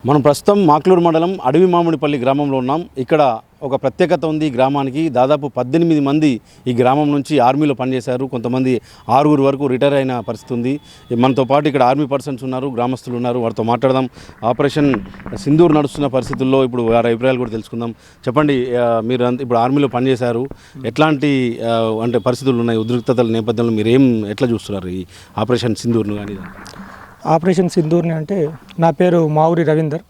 మనం ప్రస్తుతం మాక్లూరు మండలం అడవి మామిడిపల్లి గ్రామంలో ఉన్నాం. ఇక్కడ ఒక ప్రత్యేకత ఉంది. ఈ గ్రామానికి దాదాపు 18 మంది ఈ గ్రామం నుంచి ఆర్మీలో పనిచేశారు. కొంతమంది 6 వరకు రిటైర్ అయిన పరిస్థితి ఉంది. మనతో పాటు ఇక్కడ ఆర్మీ పర్సన్స్ ఉన్నారు, గ్రామస్తులు ఉన్నారు. వారితో మాట్లాడదాం. ఆపరేషన్ సింధూర్ నడుస్తున్న పరిస్థితుల్లో ఇప్పుడు వారి అభిప్రాయాలు కూడా తెలుసుకుందాం. చెప్పండి, మీరు ఇప్పుడు ఆర్మీలో పనిచేశారు, ఎట్లాంటి అంటే పరిస్థితులు ఉన్నాయి? ఉద్రిక్తతల నేపథ్యంలో మీరు ఎట్లా చూస్తున్నారు ఈ ఆపరేషన్ సింధూర్ను? కానీ ఆపరేషన్ సింధూర్ని అంటే, నా పేరు మావురి రవీందర్.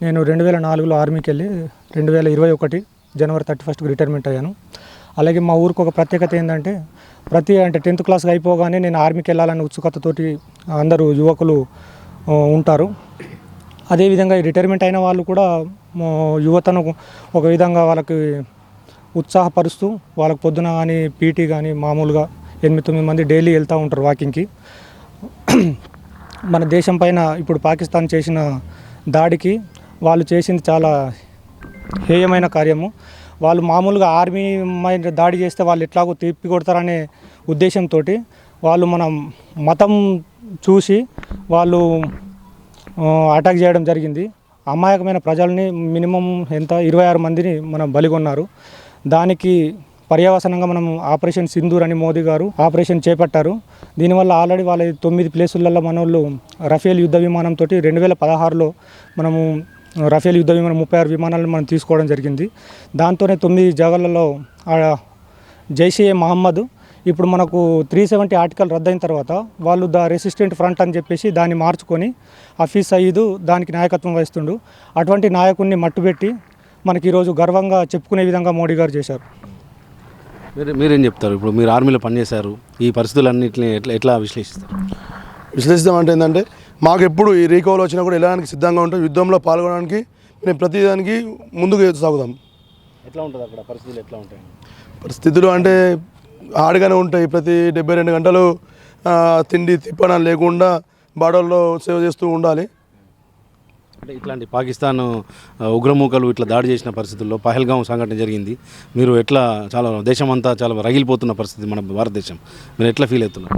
నేను 2004లో ఆర్మీకి వెళ్ళి 2021 జనవరి 31కి రిటైర్మెంట్ అయ్యాను. అలాగే మా ఊరికి ఒక ప్రత్యేకత ఏంటంటే, 10th క్లాస్ అయిపోగానే నేను ఆర్మీకి వెళ్ళాలని ఉత్సుకతతోటి అందరూ యువకులు ఉంటారు. అదేవిధంగా ఈ రిటైర్మెంట్ అయిన వాళ్ళు కూడా యువతను ఒక విధంగా వాళ్ళకి ఉత్సాహపరుస్తూ, వాళ్ళకి పొద్దున కానీ పీటీ కానీ మామూలుగా 8-9 మంది డైలీ వెళ్తూ ఉంటారు వాకింగ్కి. మన దేశం పైన ఇప్పుడు పాకిస్తాన్ చేసిన దాడికి వాళ్ళు చేసింది చాలా హేయమైన కార్యము. వాళ్ళు మామూలుగా ఆర్మీ మీద దాడి చేస్తే వాళ్ళు ఎట్లాగో తిప్పి కొడతారనే ఉద్దేశంతో వాళ్ళు మన మతం చూసి వాళ్ళు అటాక్ చేయడం జరిగింది. అమాయకమైన ప్రజల్ని మినిమం 26 మందిని మనం బలిగొన్నారు. దానికి పర్యవసనంగా మనం ఆపరేషన్ సింధూర్ అని మోదీ గారు ఆపరేషన్ చేపట్టారు. దీనివల్ల ఆల్రెడీ వాళ్ళ 9 ప్లేసులలో మన వాళ్ళు రఫేల్ యుద్ధ విమానంతో 2016లో మనము రఫేల్ యుద్ధ విమానం 36 విమానాలను మనం తీసుకోవడం జరిగింది. దాంతోనే 9 జాగాలలో జైషే మహమ్మద్ ఇప్పుడు మనకు 370 ఆర్టికల్ రద్దయిన తర్వాత వాళ్ళు ద రెసిస్టెంట్ ఫ్రంట్ అని చెప్పేసి దాన్ని మార్చుకొని హఫీజ్ సయీద్ దానికి నాయకత్వం వహిస్తుండు. అటువంటి నాయకుడిని మట్టుబెట్టి మనకి ఈరోజు గర్వంగా చెప్పుకునే విధంగా మోడీ గారు చేశారు. మీరేం చెప్తారు? ఇప్పుడు మీరు ఆర్మీలో పనిచేశారు, ఈ పరిస్థితులన్నింటినీ ఎట్లా విశ్లేషిస్తారు? విశ్లేషిస్తాం అంటే ఏంటంటే, మాకు ఎప్పుడు ఈ రీకవర్ వచ్చినా కూడా వెళ్ళడానికి సిద్ధంగా ఉంటాం. యుద్ధంలో పాల్గొనడానికి మేము ప్రతిదానికి ముందుకు సాగుతాం. ఎట్లా ఉంటుంది అక్కడ పరిస్థితులు? ఎట్లా ఉంటాయి పరిస్థితులు అంటే హార్డ్గానే ఉంటాయి. ప్రతి 72 గంటలు తిండి తిప్పడం లేకుండా బార్డర్లో సేవ చేస్తూ ఉండాలి. అంటే ఇట్లాంటి పాకిస్తాన్ ఉగ్రమూకలు ఇట్లా దాడి చేసిన పరిస్థితుల్లో పహల్గాం సంఘటన జరిగింది. మీరు ఎట్లా చాలా దేశమంతా చాలా రగిలిపోతున్న పరిస్థితి మన భారతదేశం, మీరు ఎట్లా ఫీల్ అవుతున్నారు?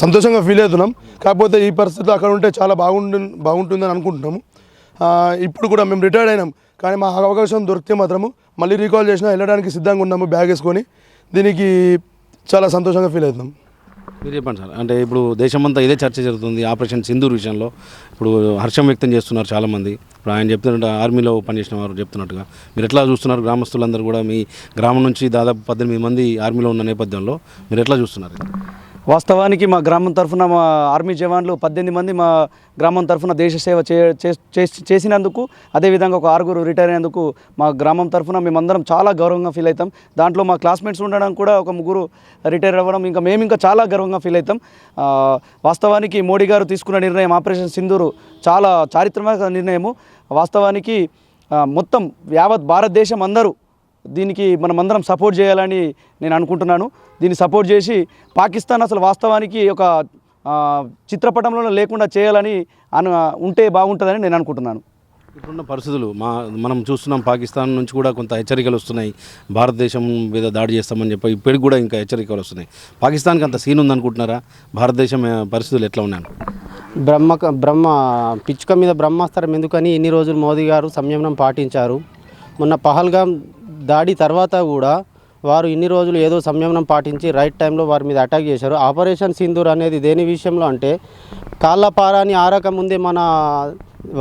సంతోషంగా ఫీల్ అవుతున్నాం. కాకపోతే ఈ పరిస్థితిలో అక్కడ ఉంటే చాలా బాగుంటుందని అనుకుంటున్నాము. ఇప్పుడు కూడా మేము రిటైర్డ్ అయినాం, కానీ మా అవకాశం దొరికితే మాత్రము మళ్ళీ రీకాల్ చేసినా వెళ్ళడానికి సిద్ధంగా ఉన్నాము బ్యాగ్ వేసుకొని. దీనికి చాలా సంతోషంగా ఫీల్ అవుతున్నాం. మీరు చెప్పండి సార్. అంటే ఇప్పుడు దేశమంతా ఇదే చర్చ జరుగుతుంది ఆపరేషన్ సింధూర్ విషయంలో. ఇప్పుడు హర్షం వ్యక్తం చేస్తున్నారు చాలామంది. ఇప్పుడు ఆయన చెప్తున్నట్టు ఆర్మీలో పనిచేసిన వారు చెప్తున్నట్టుగా మీరు ఎట్లా చూస్తున్నారు? గ్రామస్తులందరూ కూడా మీ గ్రామం నుంచి దాదాపు 18 మంది ఆర్మీలో ఉన్న నేపథ్యంలో మీరు ఎట్లా చూస్తున్నారు? వాస్తవానికి మా గ్రామం తరఫున మా ఆర్మీ జవాన్లు 18 మంది మా గ్రామం తరఫున దేశ సేవ చేసినందుకు, అదేవిధంగా ఒక 6 రిటైర్ అయినందుకు మా గ్రామం తరఫున మేమందరం చాలా గౌరవంగా ఫీల్ అవుతాం. దాంట్లో మా క్లాస్మేట్స్ ఉండడం కూడా ఒక 3 రిటైర్ అవ్వడం మేము చాలా గర్వంగా ఫీల్ అవుతాం. వాస్తవానికి మోడీ గారు తీసుకున్న నిర్ణయం ఆపరేషన్ సింధూరు చాలా చారిత్రాత్మక నిర్ణయము. వాస్తవానికి మొత్తం యావత్ భారతదేశం అందరూ దీనికి మనమందరం సపోర్ట్ చేయాలని నేను అనుకుంటున్నాను. దీన్ని సపోర్ట్ చేసి పాకిస్తాన్ అసలు వాస్తవానికి ఒక చిత్రపటంలో లేకుండా చేయాలని ఉంటే బాగుంటుందని నేను అనుకుంటున్నాను. ఇప్పుడున్న పరిస్థితులు మనం చూస్తున్నాం, పాకిస్తాన్ నుంచి కూడా కొంత హెచ్చరికలు వస్తున్నాయి, భారతదేశం మీద దాడి చేస్తామని చెప్పి ఇప్పటికి కూడా ఇంకా హెచ్చరికలు వస్తున్నాయి. పాకిస్తాన్కి అంత సీన్ ఉందనుకుంటున్నారా? భారతదేశం పరిస్థితులు ఎట్లా ఉన్నాయి? పిచ్చుక మీద బ్రహ్మాస్త్రం ఎందుకని ఇన్ని రోజులు మోదీ గారు సంయమనం పాటించారు. మొన్న పహల్గాం దాడి తర్వాత కూడా వారు ఇన్ని రోజులు ఏదో సంయమనం పాటించి రైట్ టైంలో వారి మీద అటాక్ చేశారు. ఆపరేషన్ సింధూర్ అనేది దేని విషయంలో అంటే, కాళ్ళపారాని ఆరక ముందే మన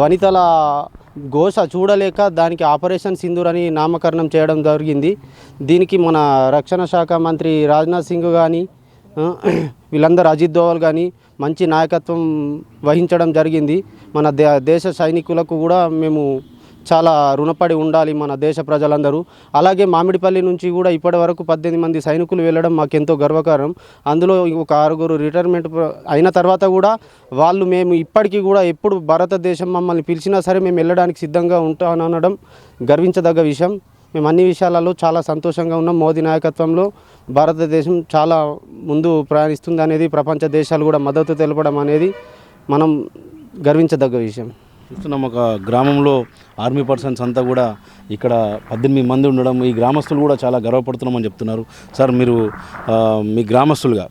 వనితల ఘోష చూడలేక దానికి ఆపరేషన్ సింధూర్ అని నామకరణం చేయడం జరిగింది. దీనికి మన రక్షణ శాఖ మంత్రి రాజ్నాథ్ సింగ్ కానీ వీళ్ళందరూ అజిత్ దోవల్ కానీ మంచి నాయకత్వం వహించడం జరిగింది. మన దేశ సైనికులకు కూడా మేము చాలా రుణపడి ఉండాలి, మన దేశ ప్రజలందరూ. అలాగే మామిడిపల్లి నుంచి కూడా ఇప్పటి వరకు 18 మంది సైనికులు వెళ్ళడం మాకెంతో గర్వకారణం. అందులో ఒక 6 రిటైర్మెంట్ అయిన తర్వాత కూడా మేము ఇప్పటికీ కూడా ఎప్పుడు భారతదేశం మమ్మల్ని పిలిచినా సరే మేము వెళ్ళడానికి సిద్ధంగా ఉంటాననడం గర్వించదగ్గ విషయం. మేము అన్ని విషయాలలో చాలా సంతోషంగా ఉన్నాం. మోదీ నాయకత్వంలో భారతదేశం చాలా ముందు ప్రయాణిస్తుంది అనేది ప్రపంచ దేశాలు కూడా మద్దతు తెలపడం అనేది మనం గర్వించదగ్గ విషయం. చూస్తున్నాం ఒక గ్రామంలో ఆర్మీ పర్సన్స్ అంతా కూడా ఇక్కడ 18 మంది ఉండడం, ఈ గ్రామస్తులు కూడా చాలా గర్వపడుతున్నామని చెప్తున్నారు. సార్ మీరు మీ గ్రామస్తులుగా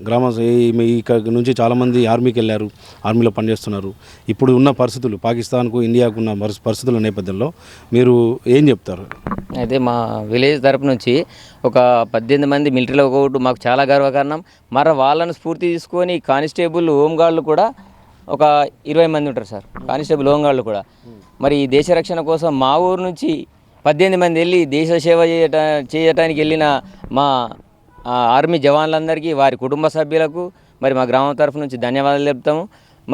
మీ ఇక్కడ నుంచి చాలామంది ఆర్మీకి వెళ్ళారు, ఆర్మీలో పనిచేస్తున్నారు. ఇప్పుడు ఉన్న పరిస్థితులు, పాకిస్తాన్కు ఇండియాకు ఉన్న పరిస్థితుల నేపథ్యంలో మీరు ఏం చెప్తారు? అయితే మా విలేజ్ తరపు నుంచి ఒక 18 మంది మిలిటరీలో ఒకటి మాకు చాలా గర్వకారణం. మరి వాళ్ళను స్ఫూర్తి తీసుకొని కానిస్టేబుల్ హోంగార్డులు కూడా ఒక 20 మంది ఉంటారు సార్, కానిస్టేబుల్ హోంగార్డులు కూడా. మరి ఈ దేశ రక్షణ కోసం మా ఊరు నుంచి 18 మంది వెళ్ళి దేశ సేవ చేయటానికి వెళ్ళిన మా ఆర్మీ జవాన్లందరికీ, వారి కుటుంబ సభ్యులకు మరి మా గ్రామం తరఫు నుంచి ధన్యవాదాలు చెప్తాము.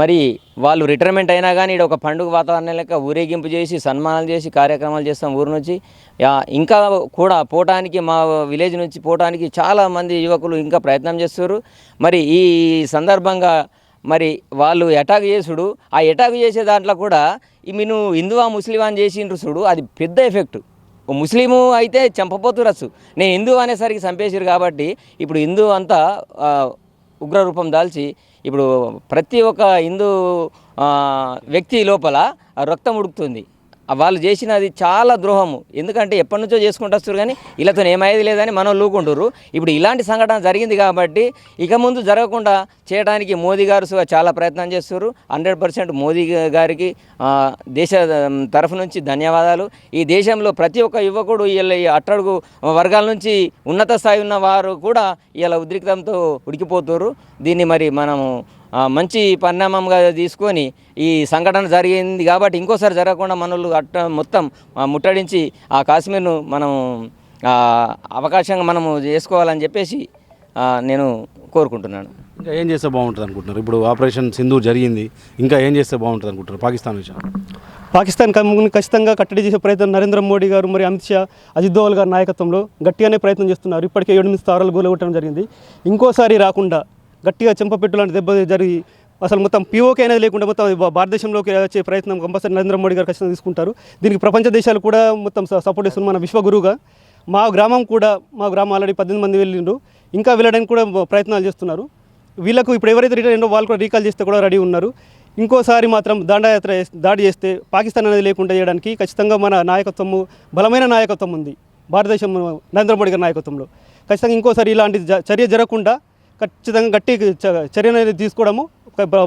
మరి వాళ్ళు రిటైర్మెంట్ అయినా కానీ ఇక్కడ ఒక పండుగ వాతావరణం లెక్క ఊరేగింపు చేసి సన్మానాలు చేసి కార్యక్రమాలు చేస్తాం ఊరు నుంచి. ఇంకా కూడా పోవటానికి, మా విలేజ్ నుంచి పోవటానికి చాలామంది యువకులు ఇంకా ప్రయత్నం చేస్తారు. మరి ఈ సందర్భంగా మరి వాళ్ళు అటాక్ చేసుడు, ఆ అటాక్ చేసే దాంట్లో కూడా మీరు హిందువా ముస్లిమా అని చేసిండ్రు చూడు, అది పెద్ద ఎఫెక్ట్. ముస్లిము అయితే చంపపోతురచ్చు, నేను హిందూ అనేసరికి చంపేసారు. కాబట్టి ఇప్పుడు హిందూ అంతా ఉగ్రరూపం దాల్చి ఇప్పుడు ప్రతి ఒక్క హిందూ వ్యక్తి లోపల రక్తం ఉడుకుతుంది. వాళ్ళు చేసినది చాలా ద్రోహము. ఎందుకంటే ఎప్పటి నుంచో చేసుకుంటూ వస్తారు, కానీ వీళ్ళతో ఏమయ్యేది లేదని మనం లూకుంటారు. ఇప్పుడు ఇలాంటి సంఘటన జరిగింది కాబట్టి ఇక ముందు జరగకుండా చేయడానికి మోదీ గారు చాలా ప్రయత్నం చేస్తారు. 100% మోదీ గారికి దేశ తరఫు నుంచి ధన్యవాదాలు. ఈ దేశంలో ప్రతి ఒక్క యువకుడు వీళ్ళ అట్టడుగు వర్గాల నుంచి ఉన్నత స్థాయి ఉన్న వారు కూడా ఇలా ఉద్రిక్తంతో ఉడికిపోతారు. దీన్ని మరి మనము మంచి పరిణామంగా తీసుకొని ఈ సంఘటన జరిగింది కాబట్టి ఇంకోసారి జరగకుండా మనలు మొత్తం ముట్టడించి ఆ కాశ్మీర్ను మనం అవకాశంగా మనము చేసుకోవాలని చెప్పేసి నేను కోరుకుంటున్నాను. ఇంకా ఏం చేస్తే బాగుంటుంది అనుకుంటున్నారు? ఇప్పుడు ఆపరేషన్ సింధూర్ జరిగింది, ఇంకా ఏం చేస్తే బాగుంటుంది అనుకుంటున్నారు పాకిస్తాన్ విషయం? పాకిస్తాన్ ఖచ్చితంగా కట్టడి చేసే ప్రయత్నం నరేంద్ర మోడీ గారు, మరి అమిత్ షా, అజిత్ దోవల్ గారి నాయకత్వంలో గట్టిగానే ప్రయత్నం చేస్తున్నారు. ఇప్పటికే 8 స్థావరాలు గోలగొట్టడం జరిగింది. ఇంకోసారి రాకుండా గట్టిగా చెంపపెట్టు లాంటి దెబ్బ జరిగి అసలు మొత్తం పీఓకే అనేది లేకుండా మొత్తం భారతదేశంలోకి వచ్చే ప్రయత్నం కంపల్సరీ నరేంద్ర మోడీ గారు ఖచ్చితంగా తీసుకుంటారు. దీనికి ప్రపంచ దేశాలు కూడా మొత్తం సపోర్ట్ చేస్తున్నారు. మన విశ్వగురువుగా మా గ్రామం ఆల్రెడీ 18 మంది వెళ్ళిండ్రు, ఇంకా వెళ్ళడానికి కూడా ప్రయత్నాలు చేస్తున్నారు. వీళ్ళకు ఇప్పుడు ఎవరైతే రిటైర్ అయ్యారో వాళ్ళు కూడా రీకాల్ చేస్తే కూడా రెడీ ఉన్నారు. ఇంకోసారి మాత్రం దాడి చేస్తే పాకిస్తాన్ అనేది లేకుండా చేయడానికి ఖచ్చితంగా మన నాయకత్వము, బలమైన నాయకత్వం ఉంది భారతదేశం నరేంద్ర మోడీ గారి నాయకత్వంలో. ఖచ్చితంగా ఇంకోసారి ఇలాంటి చర్య జరగకుండా ఖచ్చితంగా గట్టి చర్య అనేది తీసుకోవడము.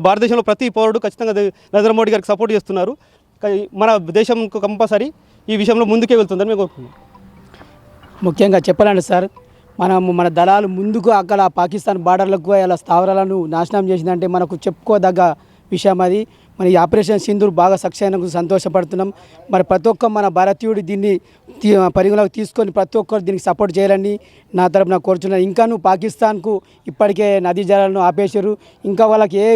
భారతదేశంలో ప్రతి పౌరుడు ఖచ్చితంగా నరేంద్ర మోడీ గారికి సపోర్ట్ చేస్తున్నారు. మన దేశం కంపల్సరీ ఈ విషయంలో ముందుకే వెళ్తుందని మేము కోరుకుంటున్నాం. ముఖ్యంగా చెప్పాలంటే సార్, మన దళాలు ముందుకు అక్కడ పాకిస్తాన్ బార్డర్లకు ఇలా స్థావరాలను నాశనం చేసిందంటే మనకు చెప్పుకోదగ్గ విషయం అది. మన ఈ ఆపరేషన్ సింధూర్ బాగా సక్సెస్ అయినందుకు సంతోషపడుతున్నాం. మరి ప్రతి ఒక్క మన భారతీయుడు దీన్ని పరిగణలోకి తీసుకొని ప్రతి ఒక్కరు దీనికి సపోర్ట్ చేయాలని నా తరపున కోరుచున్నాను. ఇంకాను పాకిస్తాన్కు ఇప్పటికే నదీ జలాలను ఆపేశారు. ఇంకా వాళ్ళకి ఏ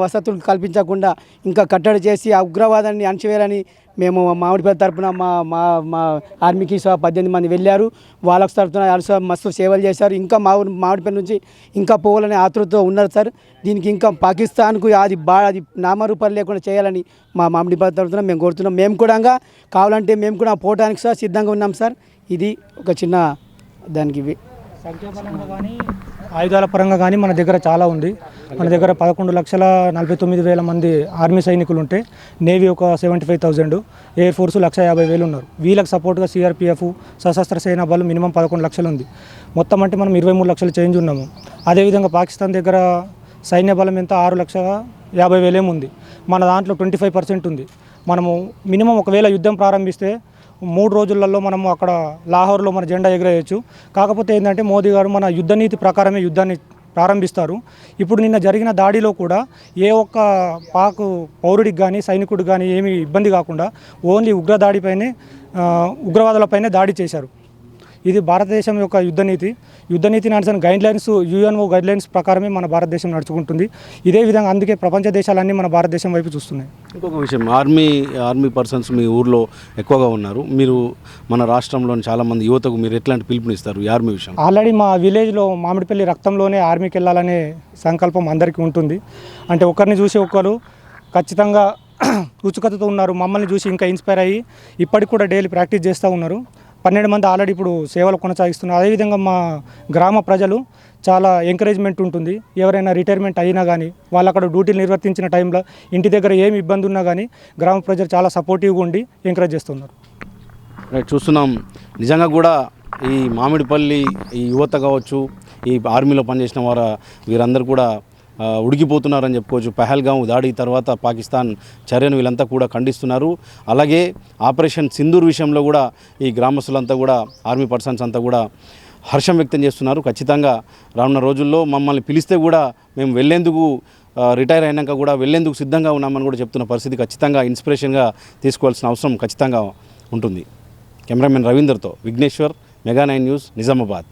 వసతులు కల్పించకుండా ఇంకా కట్టడి చేసి ఆ ఉగ్రవాదాన్ని అణచివేయాలని మేము మామిడిపల్లి తరపున మా ఆర్మీకి 18 మంది వెళ్ళారు. వాళ్ళకి తరపున మస్తు సేవలు చేశారు. ఇంకా మామిడిపల్లి నుంచి ఇంకా పోవాలని ఆతృతతో ఉన్నారు సార్. దీనికి ఇంకా పాకిస్తాన్కు అది నామరూపాలు లేకుండా చేయాలని మా మామిడిపల్లి తరపున మేము కోరుతున్నాం. మేము కూడా కావాలంటే మేము కూడా పోవడానికి సార్ సిద్ధంగా ఉన్నాం సార్. ఇది ఒక చిన్న దానికి సంఖ్యాపరంగా కానీ ఆయుధాల పరంగా కానీ మన దగ్గర చాలా ఉంది. మన దగ్గర 11,49,000 మంది ఆర్మీ సైనికులు ఉంటే నేవీ ఒక 75,000, ఎయిర్ ఫోర్సు 150,000 ఉన్నారు. వీళ్ళకి సపోర్ట్గా సిఆర్పిఎఫ్, సశస్త్ర సేనా బలం మినిమం 11 లక్షలు ఉంది. మొత్తం అంటే మనం 23 లక్షలు చేంజ్ ఉన్నాము. అదేవిధంగా పాకిస్తాన్ దగ్గర సైన్య బలం ఎంత 6,50,000 ఉంది. మన దాంట్లో 25% ఉంది. మనము మినిమం ఒకవేళ యుద్ధం ప్రారంభిస్తే 3 రోజులలో మనము అక్కడ లాహోర్లో మన జెండా ఎగరేయచ్చు. కాకపోతే ఏంటంటే మోదీ గారు మన యుద్ధ నీతి ప్రకారమే యుద్ధాన్ని ప్రారంభిస్తారు. ఇప్పుడు నిన్న జరిగిన దాడిలో కూడా ఏ ఒక్క పాక్ పౌరుడికి కానీ సైనికుడికి కానీ ఏమీ ఇబ్బంది కాకుండా ఓన్లీ ఉగ్రదాడిపైనే ఉగ్రవాదులపైనే దాడి చేశారు. ఇది భారతదేశం యొక్క యుద్ధ నీతి నడిచిన గైడ్లైన్స్, యుఎన్ఓ గైడ్లైన్స్ ప్రకారమే మన భారతదేశం నడుచుకుంటుంది. ఇదే విధంగా అందుకే ప్రపంచ దేశాలన్నీ మన భారతదేశం వైపు చూస్తున్నాయి. ఇంకొక విషయం, ఆర్మీ పర్సన్స్ మీ ఊర్లో ఎక్కువగా ఉన్నారు. మీరు మన రాష్ట్రంలోని చాలామంది యువతకు మీరు ఎట్లాంటి పిలుపునిస్తారు ఈ ఆర్మీ విషయం? ఆల్రెడీ మా విలేజ్లో మామిడిపల్లి రక్తంలోనే ఆర్మీకి వెళ్ళాలనే సంకల్పం అందరికీ ఉంటుంది. అంటే ఒకరిని చూసి ఒకరు ఖచ్చితంగా ఉత్సుకతతో ఉన్నారు. మమ్మల్ని చూసి ఇంకా ఇన్స్పైర్ అయ్యి ఇప్పటికి కూడా డైలీ ప్రాక్టీస్ చేస్తూ ఉన్నారు. 12 మంది ఆల్రెడీ ఇప్పుడు సేవలు కొనసాగిస్తున్నారు. అదేవిధంగా మా గ్రామ ప్రజలు చాలా ఎంకరేజ్మెంట్ ఉంటుంది. ఎవరైనా రిటైర్మెంట్ అయినా కానీ వాళ్ళు అక్కడ డ్యూటీలు నిర్వర్తించిన టైంలో ఇంటి దగ్గర ఏమి ఇబ్బంది ఉన్నా కానీ గ్రామ ప్రజలు చాలా సపోర్టివ్గా ఉండి ఎంకరేజ్ చేస్తున్నారు. రైట్, చూస్తున్నాం. నిజంగా కూడా ఈ మామిడిపల్లి ఈ యువత కావచ్చు, ఈ ఆర్మీలో పనిచేసిన వీరందరూ కూడా ఉడికిపోతున్నారని చెప్పుకోవచ్చు. పహల్గాం దాడి తర్వాత పాకిస్తాన్ చర్యను వీళ్ళంతా కూడా ఖండిస్తున్నారు. అలాగే ఆపరేషన్ సింధూర్ విషయంలో కూడా ఈ గ్రామస్తులంతా కూడా ఆర్మీ పర్సన్స్ అంతా కూడా హర్షం వ్యక్తం చేస్తున్నారు. ఖచ్చితంగా రానున్న రోజుల్లో మమ్మల్ని పిలిస్తే కూడా మేము వెళ్ళేందుకు రిటైర్ అయినాక కూడా వెళ్ళేందుకు సిద్ధంగా ఉన్నామని కూడా చెప్తున్న పరిస్థితి ఖచ్చితంగా ఇన్స్పిరేషన్గా తీసుకోవాల్సిన అవసరం ఖచ్చితంగా ఉంటుంది. కెమెరామెన్ రవీందర్తో విఘ్నేశ్వర్, మెగా 9 న్యూస్, నిజామాబాద్.